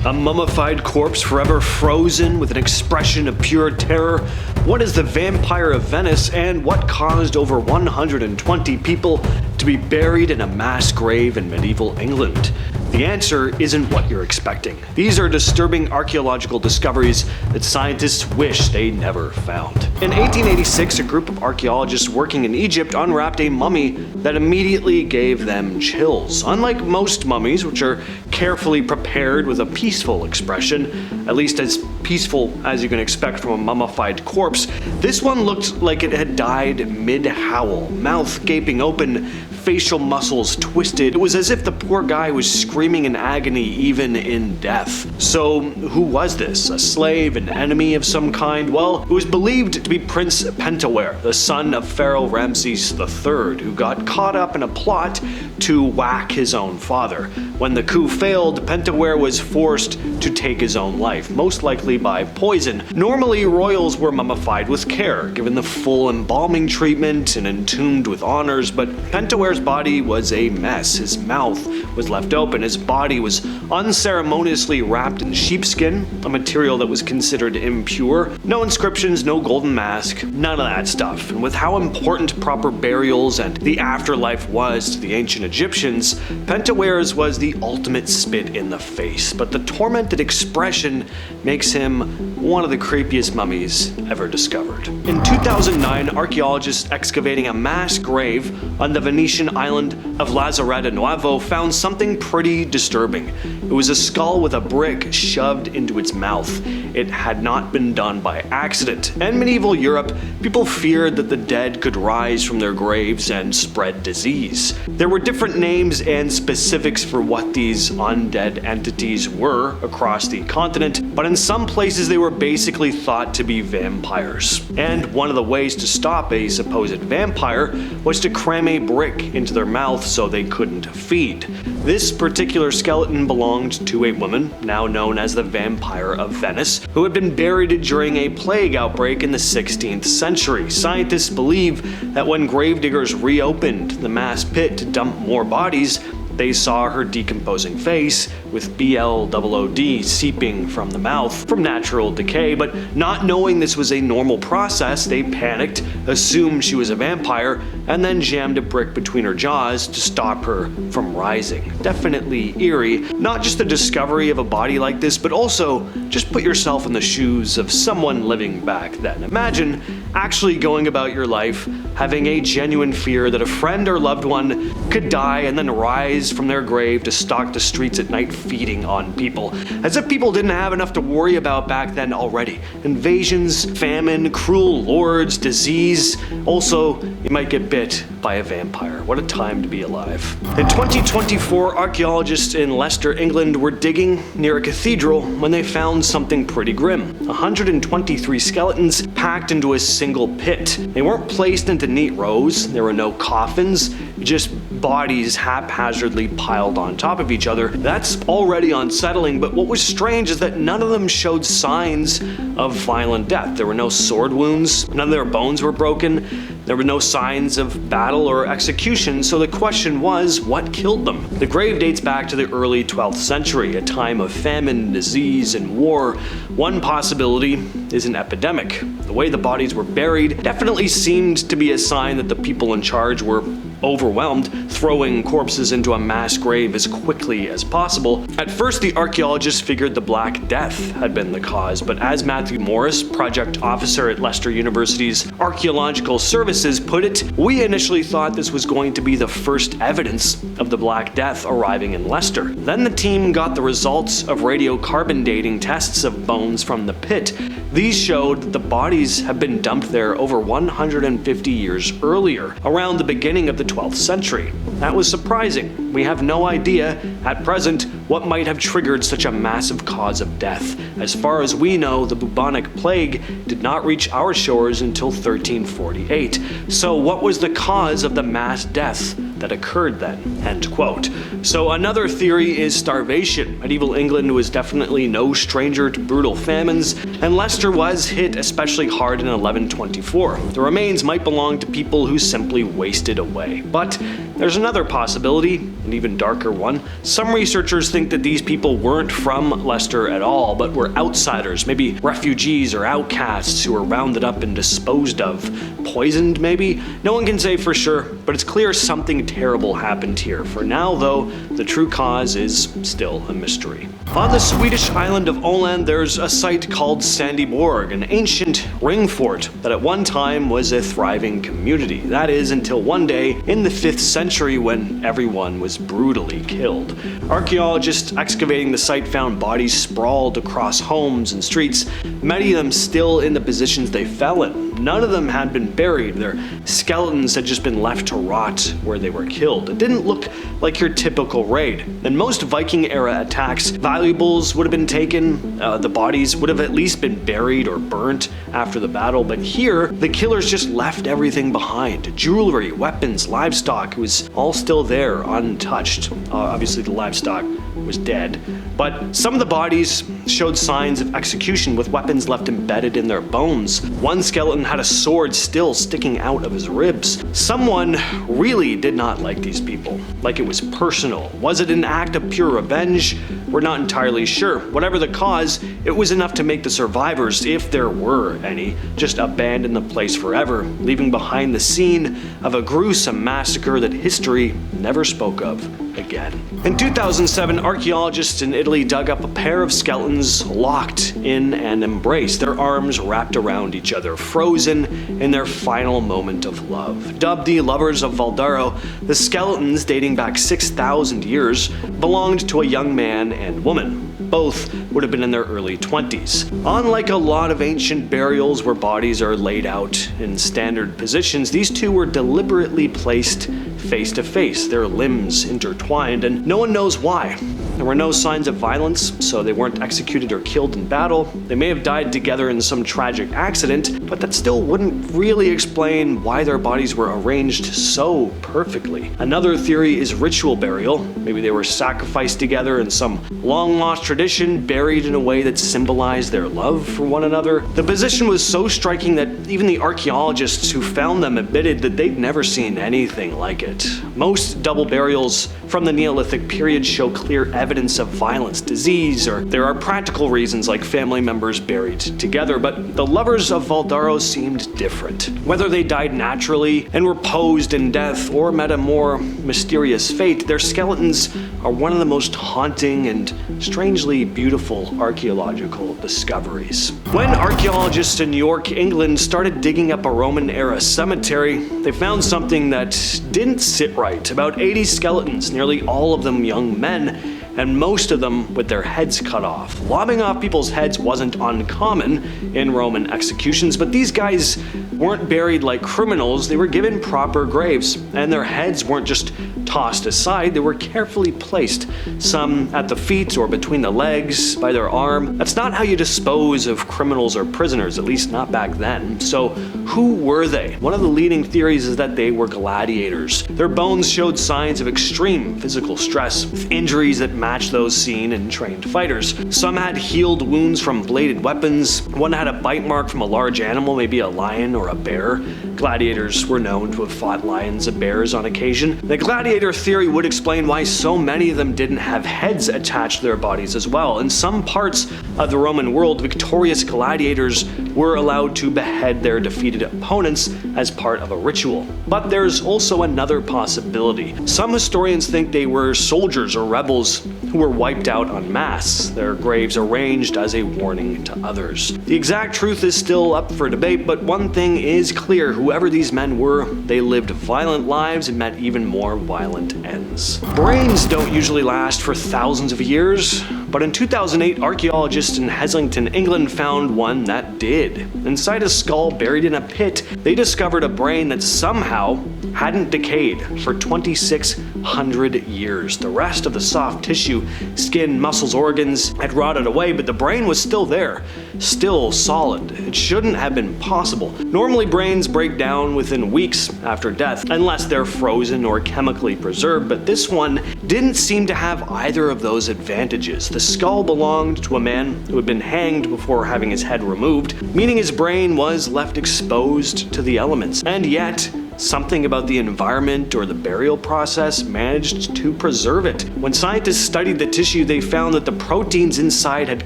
A mummified corpse forever frozen with an expression of pure terror? What is the Vampire of Venice, and what caused over 120 people to be buried in a mass grave in medieval England? The answer isn't what you're expecting. These are disturbing archaeological discoveries that scientists wish they never found. In 1886, a group of archaeologists working in Egypt unwrapped a mummy that immediately gave them chills. Unlike most mummies, which are carefully prepared with a peaceful expression, at least as peaceful as you can expect from a mummified corpse, this one looked like it had died mid-howl, mouth gaping open, facial muscles twisted. It was as if the poor guy was screaming in agony even in death. So who was this? A slave, an enemy of some kind? Well, it was believed to be Prince Pentawere, the son of Pharaoh Ramses III, who got caught up in a plot to whack his own father. When the coup failed, Pentawere was forced to take his own life, most likely by poison. Normally, royals were mummified with care, given the full embalming treatment and entombed with honors, but Pentaware's body was a mess. His mouth was left open. His body was unceremoniously wrapped in sheepskin, a material that was considered impure. No inscriptions, no golden mask, none of that stuff. And with how important proper burials and the afterlife was to the ancient Egyptians, Pentaware's was the ultimate spit in the face. But the tormented expression makes him one of the creepiest mummies ever discovered. In 2009, archaeologists excavating a mass grave on the Venetian island of Lazaretto Nuovo found something pretty disturbing. It was a skull with a brick shoved into its mouth. It had not been done by accident. In medieval Europe, people feared that the dead could rise from their graves and spread disease. There were different names and specifics for what these undead entities were across the continent, but in some places they were basically thought to be vampires. And one of the ways to stop a supposed vampire was to cram a brick into their mouth so they couldn't feed. This particular skeleton belonged to a woman, now known as the Vampire of Venice, who had been buried during a plague outbreak in the 16th century. Scientists believe that when gravediggers reopened the mass pit to dump more bodies, they saw her decomposing face with blood seeping from the mouth from natural decay, but not knowing this was a normal process, they panicked, assumed she was a vampire, and then jammed a brick between her jaws to stop her from rising. Definitely eerie, not just the discovery of a body like this, but also just put yourself in the shoes of someone living back then. Imagine actually going about your life having a genuine fear that a friend or loved one could die and then rise from their grave to stalk the streets at night feeding on people. As if people didn't have enough to worry about back then already. Invasions, famine, cruel lords, disease. Also, you might get bit by a vampire. What a time to be alive. In 2024, archaeologists in Leicester, England were digging near a cathedral when they found something pretty grim. 123 skeletons packed into a single pit. They weren't placed into neat rows. There were no coffins, just bodies haphazardly piled on top of each other. That's already unsettling, but what was strange is that none of them showed signs of violent death. There were no sword wounds, none of their bones were broken, there were no signs of battle or execution, so the question was, what killed them? The grave dates back to the early 12th century, a time of famine, disease, and war. One possibility is an epidemic. The way the bodies were buried definitely seemed to be a sign that the people in charge were overwhelmed, throwing corpses into a mass grave as quickly as possible. At first, the archaeologists figured the Black Death had been the cause, but as Matthew Morris, project officer at Leicester University's Archaeological Services, put it, we initially thought this was going to be the first evidence of the Black Death arriving in Leicester. Then the team got the results of radiocarbon dating tests of bones from the pit. These showed that the bodies have been dumped there over 150 years earlier, around the beginning of the 12th century. That was surprising. We have no idea, at present, what might have triggered such a massive cause of death. As far as we know, the bubonic plague did not reach our shores until 1348. So what was the cause of the mass death that occurred then? End quote. So another theory is starvation. Medieval England was definitely no stranger to brutal famines, and Leicester was hit especially hard in 1124. The remains might belong to people who simply wasted away. But There's another possibility, an even darker one. Some researchers think that these people weren't from Leicester at all, but were outsiders, maybe refugees or outcasts who were rounded up and disposed of. Poisoned, maybe? No one can say for sure, but it's clear something terrible happened here. For now, though, the true cause is still a mystery. On the Swedish island of Owen, there's a site called Sandby Borg, an ancient ring fort that at one time was a thriving community. That is, until one day in the 5th century when everyone was brutally killed. Archaeologists excavating the site found bodies sprawled across homes and streets, many of them still in the positions they fell in. None of them had been buried. Their skeletons had just been left to rot where they were killed. It didn't look like your typical raid. In most Viking-era attacks, valuables would have been taken, the bodies would have at least been buried or burnt after the battle, but here, the killers just left everything behind. Jewelry, weapons, livestock, it was all still there, untouched. Obviously the livestock was dead, but some of the bodies showed signs of execution with weapons left embedded in their bones. One skeleton had a sword still sticking out of his ribs. Someone really did not like these people, like it was personal. Was it an act of pure revenge? We're not entirely sure. Whatever the cause, it was enough to make the survivors, if there were any, just abandon the place forever, leaving behind the scene of a gruesome massacre that history never spoke of again. In 2007, archaeologists in Italy dug up a pair of skeletons locked in an embrace, their arms wrapped around each other, frozen in their final moment of love. Dubbed the Lovers of Valdaro, the skeletons, dating back 6,000 years, belonged to a young man and woman. Both would have been in their early 20s. Unlike a lot of ancient burials where bodies are laid out in standard positions, these two were deliberately placed face to face, their limbs intertwined, and no one knows why. There were no signs of violence, so they weren't executed or killed in battle. They may have died together in some tragic accident, but that still wouldn't really explain why their bodies were arranged so perfectly. Another theory is ritual burial. Maybe they were sacrificed together in some long-lost tradition, buried in a way that symbolized their love for one another. The position was so striking that even the archaeologists who found them admitted that they'd never seen anything like it. Most double burials from the Neolithic period show clear evidence of violence, disease, or there are practical reasons like family members buried together, but the Lovers of Valdaro seemed different. Whether they died naturally and were posed in death or met a more mysterious fate, their skeletons are one of the most haunting and strangely beautiful archaeological discoveries. When archaeologists in York, England started digging up a Roman-era cemetery, they found something that didn't sit right. About 80 skeletons, nearly all of them young men, and most of them with their heads cut off. Lobbing off people's heads wasn't uncommon in Roman executions, but these guys weren't buried like criminals. They were given proper graves, and their heads weren't just tossed aside. They were carefully placed, some at the feet or between the legs, by their arm. That's not how you dispose of criminals or prisoners, at least not back then. So who were they? One of the leading theories is that they were gladiators. Their bones showed signs of extreme physical stress, with injuries that matched those seen in trained fighters. Some had healed wounds from bladed weapons. One had a bite mark from a large animal, maybe a lion or a bear. Gladiators were known to have fought lions and bears on occasion. The gladiator theory would explain why so many of them didn't have heads attached to their bodies as well. In some parts of the Roman world, victorious gladiators were allowed to behead their defeated opponents as part of a ritual. But there's also another possibility. Some historians think they were soldiers or rebels who were wiped out en masse, their graves arranged as a warning to others. The exact truth is still up for debate, but one thing is clear: whoever these men were, they lived violent lives and met even more violent ends. Brains don't usually last for thousands of years, but in 2008, archaeologists in Heslington, England found one that did. Inside a skull buried in a pit, they discovered a brain that somehow hadn't decayed for 2,600 years. The rest of the soft tissue, skin, muscles, organs had rotted away, but the brain was still there, still solid. It shouldn't have been possible. Normally, brains break down within weeks after death, unless they're frozen or chemically preserved, but this one didn't seem to have either of those advantages. The skull belonged to a man who had been hanged before having his head removed, meaning his brain was left exposed to the elements. And yet, something about the environment or the burial process managed to preserve it. When scientists studied the tissue, they found that the proteins inside had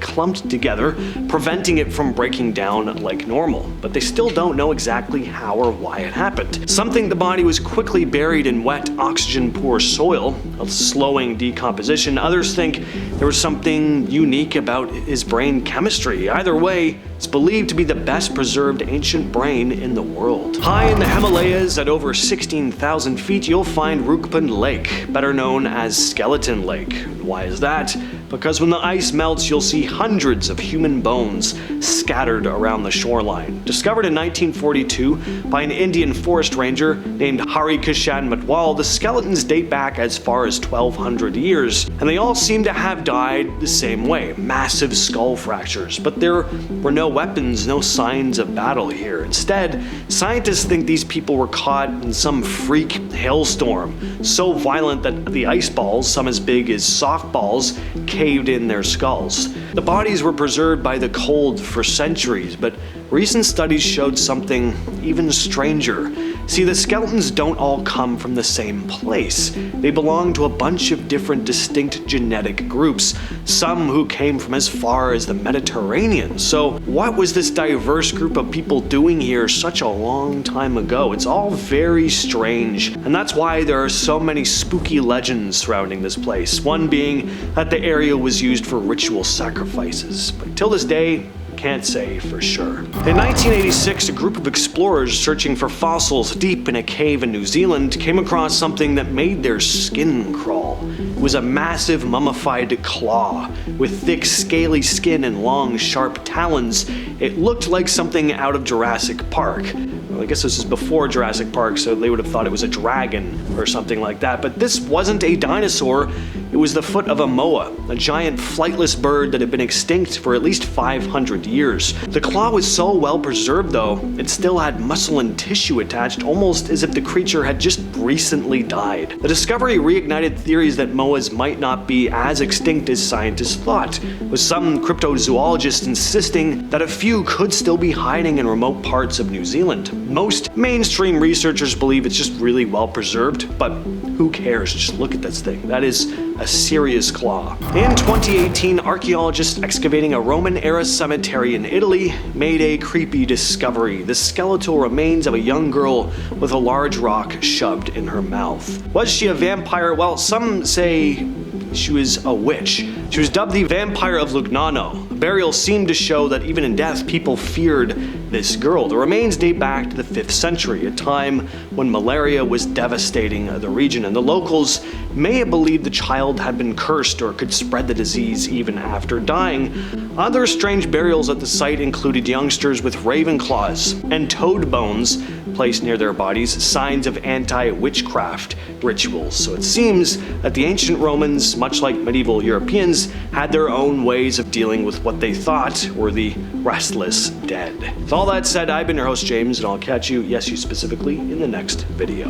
clumped together, preventing it from breaking down like normal. But they still don't know exactly how or why it happened. Some think the body was quickly buried in wet, oxygen-poor soil, slowing decomposition. Others think there was something unique about his brain chemistry. Either way, it's believed to be the best preserved ancient brain in the world. High in the Himalayas at over 16,000 feet, you'll find Roopkund Lake, better known as Skeleton Lake. Why is that? Because when the ice melts, you'll see hundreds of human bones scattered around the shoreline. Discovered in 1942 by an Indian forest ranger named Hari Kishan Matwal, the skeletons date back as far as 1,200 years, and they all seem to have died the same way, massive skull fractures. But there were no weapons, no signs of battle here. Instead, scientists think these people were caught in some freak hailstorm, so violent that the ice balls, some as big as softballs, caved in their skulls. The bodies were preserved by the cold for centuries, but recent studies showed something even stranger. See, the skeletons don't all come from the same place. They belong to a bunch of different distinct genetic groups, some who came from as far as the Mediterranean. So what was this diverse group of people doing here such a long time ago? It's all very strange, and that's why there are so many spooky legends surrounding this place, one being that the area was used for ritual sacrifices. But till this day, can't say for sure. In 1986, a group of explorers searching for fossils deep in a cave in New Zealand came across something that made their skin crawl. It was a massive mummified claw with thick, scaly skin and long, sharp talons. It looked like something out of Jurassic Park. Well, I guess this is before Jurassic Park, so they would have thought it was a dragon or something like that. But this wasn't a dinosaur. It was the foot of a moa, a giant flightless bird that had been extinct for at least 500 years. The claw was so well preserved, though, it still had muscle and tissue attached, almost as if the creature had just recently died. The discovery reignited theories that moas might not be as extinct as scientists thought, with some cryptozoologists insisting that a few could still be hiding in remote parts of New Zealand. Most mainstream researchers believe it's just really well preserved, but who cares? Just look at this thing. That is a serious claw. In 2018, archaeologists excavating a Roman-era cemetery in Italy made a creepy discovery: the skeletal remains of a young girl with a large rock shoved in her mouth. Was she a vampire? Well, some say she was a witch. She was dubbed the Vampire of Legnano. The burial seemed to show that even in death, people feared this girl. The remains date back to the 5th century, a time when malaria was devastating the region, and the locals may have believed the child had been cursed or could spread the disease even after dying. Other strange burials at the site included youngsters with raven claws and toad bones placed near their bodies, signs of anti-witchcraft rituals. So it seems that the ancient Romans, much like medieval Europeans, had their own ways of dealing with what they thought were the restless dead. With all that said, I've been your host, James, and I'll catch you, yes, you specifically, in the next video.